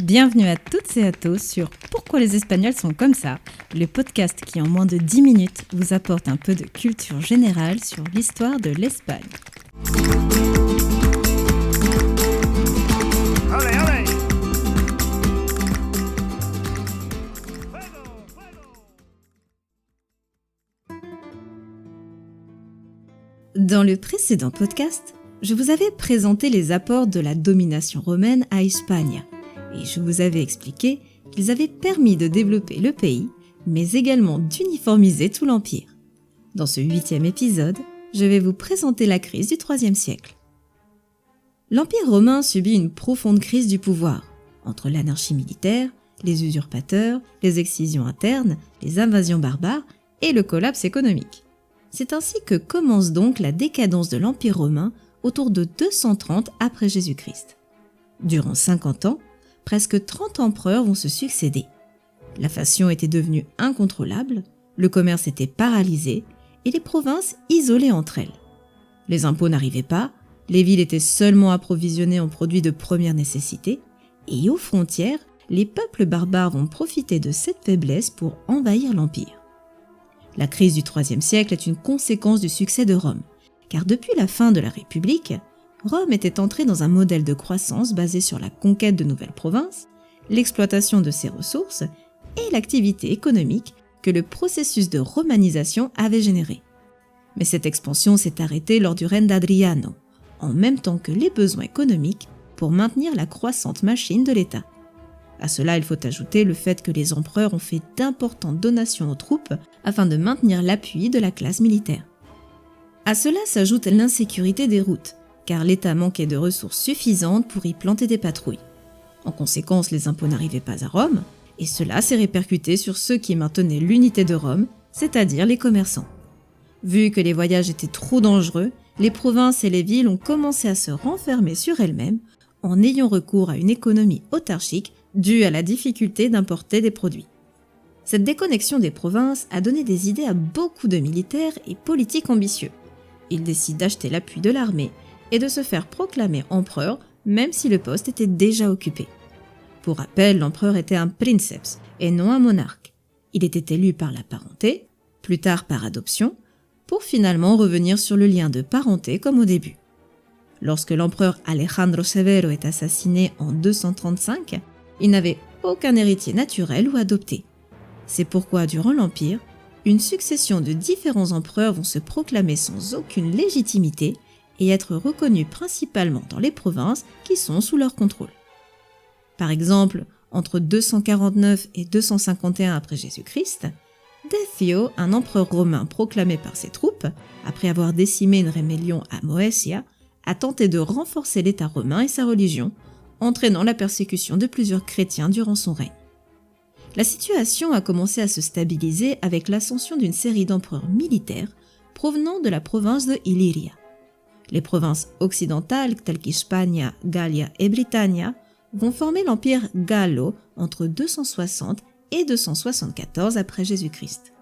Bienvenue à toutes et à tous sur Pourquoi les Espagnols sont comme ça, le podcast qui en moins de 10 minutes vous apporte un peu de culture générale sur l'histoire de l'Espagne. Dans le précédent podcast, je vous avais présenté les apports de la domination romaine à Hispania, et je vous avais expliqué qu'ils avaient permis de développer le pays, mais également d'uniformiser tout l'Empire. Dans ce 8e épisode, je vais vous présenter la crise du IIIe siècle. L'Empire romain subit une profonde crise du pouvoir, entre l'anarchie militaire, les usurpateurs, les excisions internes, les invasions barbares et le collapse économique. C'est ainsi que commence donc la décadence de l'Empire romain autour de 230 après Jésus-Christ. Durant 50 ans, presque 30 empereurs vont se succéder. L'inflation était devenue incontrôlable, le commerce était paralysé et les provinces isolées entre elles. Les impôts n'arrivaient pas, les villes étaient seulement approvisionnées en produits de première nécessité et aux frontières, les peuples barbares vont profiter de cette faiblesse pour envahir l'Empire. La crise du IIIe siècle est une conséquence du succès de Rome, car depuis la fin de la République, Rome était entrée dans un modèle de croissance basé sur la conquête de nouvelles provinces, l'exploitation de ses ressources et l'activité économique que le processus de romanisation avait généré. Mais cette expansion s'est arrêtée lors du règne d'Adriano, en même temps que les besoins économiques pour maintenir la croissante machine de l'État. À cela, il faut ajouter le fait que les empereurs ont fait d'importantes donations aux troupes afin de maintenir l'appui de la classe militaire. À cela s'ajoute l'insécurité des routes, car l'État manquait de ressources suffisantes pour y planter des patrouilles. En conséquence, les impôts n'arrivaient pas à Rome, et cela s'est répercuté sur ceux qui maintenaient l'unité de Rome, c'est-à-dire les commerçants. Vu que les voyages étaient trop dangereux, les provinces et les villes ont commencé à se renfermer sur elles-mêmes en ayant recours à une économie autarchique due à la difficulté d'importer des produits. Cette déconnexion des provinces a donné des idées à beaucoup de militaires et politiques ambitieux. Ils décident d'acheter l'appui de l'armée et de se faire proclamer empereur, même si le poste était déjà occupé. Pour rappel, l'empereur était un princeps et non un monarque. Il était élu par la parenté, plus tard par adoption, pour finalement revenir sur le lien de parenté comme au début. Lorsque l'empereur Alejandro Severo est assassiné en 235, il n'avait aucun héritier naturel ou adopté. C'est pourquoi, durant l'Empire, une succession de différents empereurs vont se proclamer sans aucune légitimité et être reconnus principalement dans les provinces qui sont sous leur contrôle. Par exemple, entre 249 et 251 après Jésus-Christ, Décio, un empereur romain proclamé par ses troupes, après avoir décimé une rébellion à Moesia, a tenté de renforcer l'État romain et sa religion, entraînant la persécution de plusieurs chrétiens durant son règne. La situation a commencé à se stabiliser avec l'ascension d'une série d'empereurs militaires provenant de la province de Illyria. Les provinces occidentales telles qu'Hispania, Gallia et Britannia vont former l'empire gallo entre 260 et 274 après Jésus-Christ.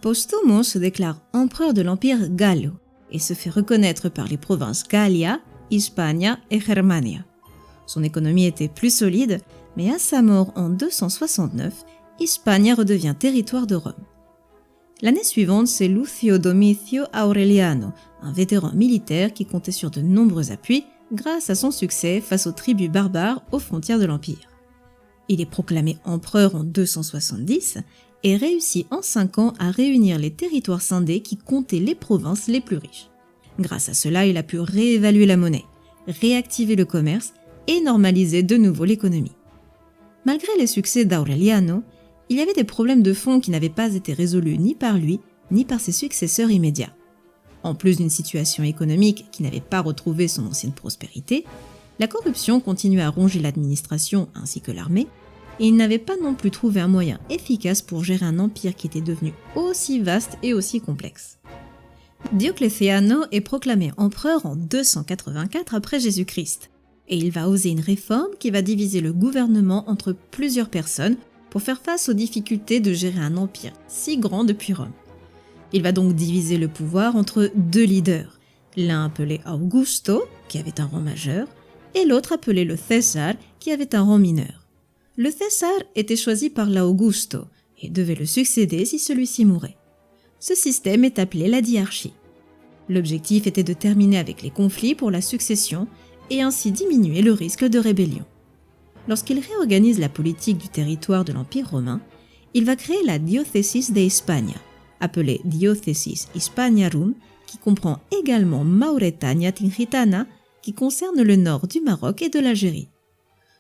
Postumo se déclare empereur de l'empire gallo et se fait reconnaître par les provinces Gallia, Hispania et Germania. Son économie était plus solide, mais à sa mort en 269, Hispania redevient territoire de Rome. L'année suivante, c'est Lucio Domicio Aureliano, un vétéran militaire qui comptait sur de nombreux appuis grâce à son succès face aux tribus barbares aux frontières de l'Empire. Il est proclamé empereur en 270 et réussit en 5 ans à réunir les territoires scindés qui comptaient les provinces les plus riches. Grâce à cela, il a pu réévaluer la monnaie, réactiver le commerce et normaliser de nouveau l'économie. Malgré les succès d'Aureliano, il y avait des problèmes de fond qui n'avaient pas été résolus ni par lui, ni par ses successeurs immédiats. En plus d'une situation économique qui n'avait pas retrouvé son ancienne prospérité, la corruption continuait à ronger l'administration ainsi que l'armée, et il n'avait pas non plus trouvé un moyen efficace pour gérer un empire qui était devenu aussi vaste et aussi complexe. Dioclétiano est proclamé empereur en 284 après Jésus-Christ, et il va oser une réforme qui va diviser le gouvernement entre plusieurs personnes pour faire face aux difficultés de gérer un empire si grand depuis Rome. Il va donc diviser le pouvoir entre deux leaders, l'un appelé Augusto, qui avait un rang majeur, et l'autre appelé le César, qui avait un rang mineur. Le César était choisi par l'Augusto et devait le succéder si celui-ci mourait. Ce système est appelé la diarchie. L'objectif était de terminer avec les conflits pour la succession et ainsi diminuer le risque de rébellion. Lorsqu'il réorganise la politique du territoire de l'Empire romain, il va créer la Diócesis de Hispania, appelée Diócesis Hispaniarum, qui comprend également Mauretania Tingitana, qui concerne le nord du Maroc et de l'Algérie.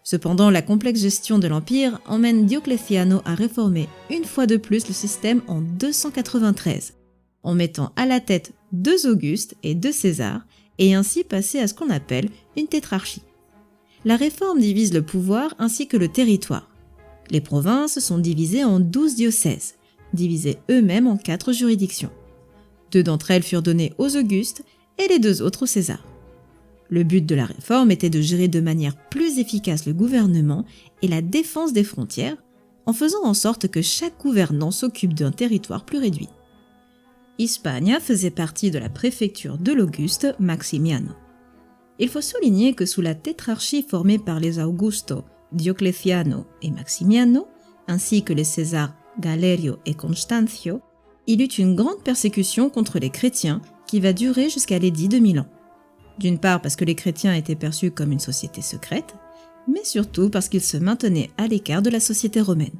Cependant, la complexe gestion de l'Empire emmène Dioclétiano à réformer une fois de plus le système en 293, en mettant à la tête 2 Augustes et 2 Césars, et ainsi passer à ce qu'on appelle une tétrarchie. La réforme divise le pouvoir ainsi que le territoire. Les provinces sont divisées en 12 diocèses, divisés eux-mêmes en 4 juridictions. 2 d'entre elles furent données aux Augustes et les 2 autres aux Césars. Le but de la réforme était de gérer de manière plus efficace le gouvernement et la défense des frontières, en faisant en sorte que chaque gouvernant s'occupe d'un territoire plus réduit. Hispania faisait partie de la préfecture de l'Auguste Maximiano. Il faut souligner que sous la tétrarchie formée par les Augusto, Diocletiano et Maximiano, ainsi que les Césars Galerio et Constancio, il eut une grande persécution contre les chrétiens qui va durer jusqu'à l'édit de Milan. D'une part parce que les chrétiens étaient perçus comme une société secrète, mais surtout parce qu'ils se maintenaient à l'écart de la société romaine.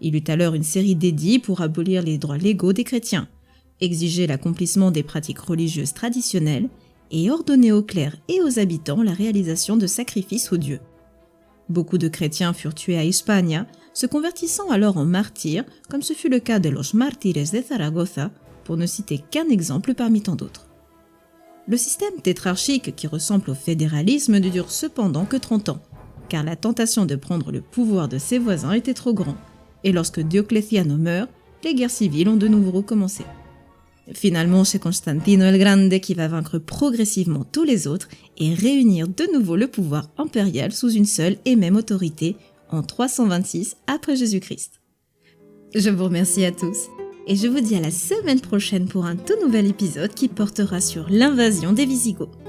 Il eut alors une série d'édits pour abolir les droits légaux des chrétiens, exiger l'accomplissement des pratiques religieuses traditionnelles et ordonner aux clercs et aux habitants la réalisation de sacrifices aux dieux. Beaucoup de chrétiens furent tués à Hispania, se convertissant alors en martyrs, comme ce fut le cas de los Mártires de Zaragoza, pour ne citer qu'un exemple parmi tant d'autres. Le système tétrarchique qui ressemble au fédéralisme ne dure cependant que 30 ans, car la tentation de prendre le pouvoir de ses voisins était trop grande, et lorsque Dioclétiano meurt, les guerres civiles ont de nouveau recommencé. Finalement, c'est Constantino el Grande qui va vaincre progressivement tous les autres et réunir de nouveau le pouvoir impérial sous une seule et même autorité en 326 après Jésus-Christ. Je vous remercie à tous et je vous dis à la semaine prochaine pour un tout nouvel épisode qui portera sur l'invasion des Visigoths.